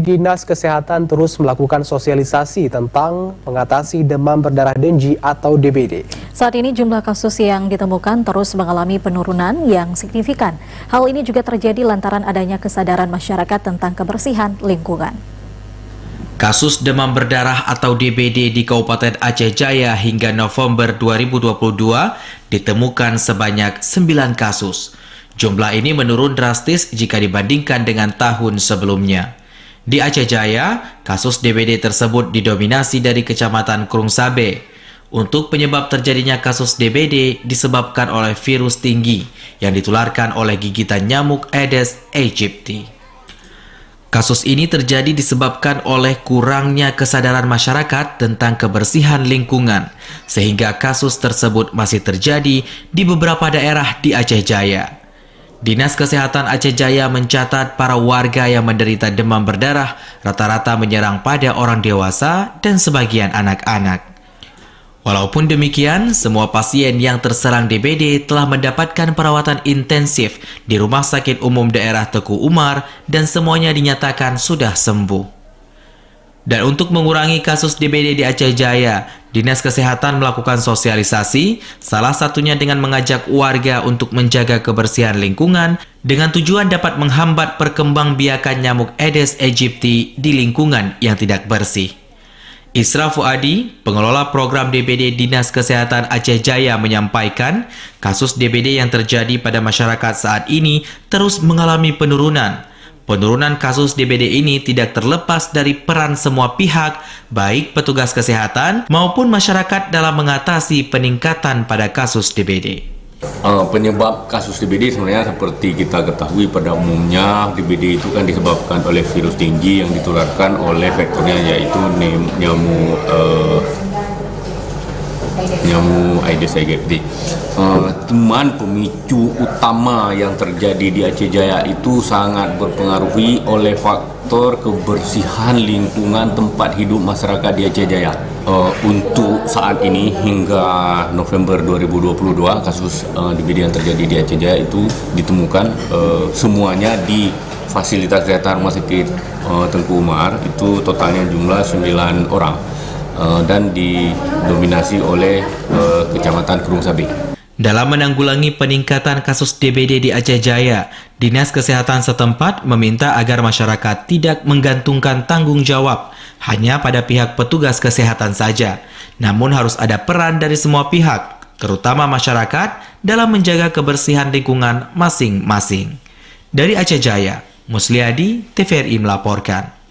Dinas Kesehatan terus melakukan sosialisasi tentang mengatasi demam berdarah Dengue atau DBD. Saat ini jumlah kasus yang ditemukan terus mengalami penurunan yang signifikan. Hal ini juga terjadi lantaran adanya kesadaran masyarakat tentang kebersihan lingkungan. Kasus demam berdarah atau DBD di Kabupaten Aceh Jaya hingga November 2022 ditemukan sebanyak 9 kasus. Jumlah ini menurun drastis jika dibandingkan dengan tahun sebelumnya. Di Aceh Jaya, kasus DBD tersebut didominasi dari Kecamatan Krungsabe. Untuk penyebab terjadinya kasus DBD disebabkan oleh virus tinggi yang ditularkan oleh gigitan nyamuk Aedes aegypti. Kasus ini terjadi disebabkan oleh kurangnya kesadaran masyarakat tentang kebersihan lingkungan, sehingga kasus tersebut masih terjadi di beberapa daerah di Aceh Jaya. Dinas Kesehatan Aceh Jaya mencatat para warga yang menderita demam berdarah rata-rata menyerang pada orang dewasa dan sebagian anak-anak. Walaupun demikian, semua pasien yang terserang DBD telah mendapatkan perawatan intensif di Rumah Sakit Umum Daerah Teku Umar dan semuanya dinyatakan sudah sembuh. Dan untuk mengurangi kasus DBD di Aceh Jaya, Dinas Kesehatan melakukan sosialisasi, salah satunya dengan mengajak warga untuk menjaga kebersihan lingkungan dengan tujuan dapat menghambat perkembangbiakan nyamuk Aedes aegypti di lingkungan yang tidak bersih. Isra Fuadi, pengelola program DBD Dinas Kesehatan Aceh Jaya menyampaikan, kasus DBD yang terjadi pada masyarakat saat ini terus mengalami penurunan. Penurunan kasus DBD ini tidak terlepas dari peran semua pihak, baik petugas kesehatan maupun masyarakat dalam mengatasi peningkatan pada kasus DBD. Penyebab kasus DBD sebenarnya seperti kita ketahui pada umumnya DBD itu kan disebabkan oleh virus tinggi yang ditularkan oleh vektornya yaitu nyamuk Aedes aegypti. Teman pemicu utama yang terjadi di Aceh Jaya itu sangat berpengaruhi oleh faktor kebersihan lingkungan tempat hidup masyarakat di Aceh Jaya. Untuk saat ini hingga November 2022 kasus DBD yang terjadi di Aceh Jaya itu ditemukan semuanya di fasilitas kesehatan Rumah Sakit Tengku Umar, itu totalnya jumlah 9 orang. Dan didominasi oleh Kecamatan Krungsabe. Dalam menanggulangi peningkatan kasus DBD di Aceh Jaya, Dinas Kesehatan setempat meminta agar masyarakat tidak menggantungkan tanggung jawab hanya pada pihak petugas kesehatan saja, namun harus ada peran dari semua pihak, terutama masyarakat, dalam menjaga kebersihan lingkungan masing-masing. Dari Aceh Jaya, Musliadi, TVRI melaporkan.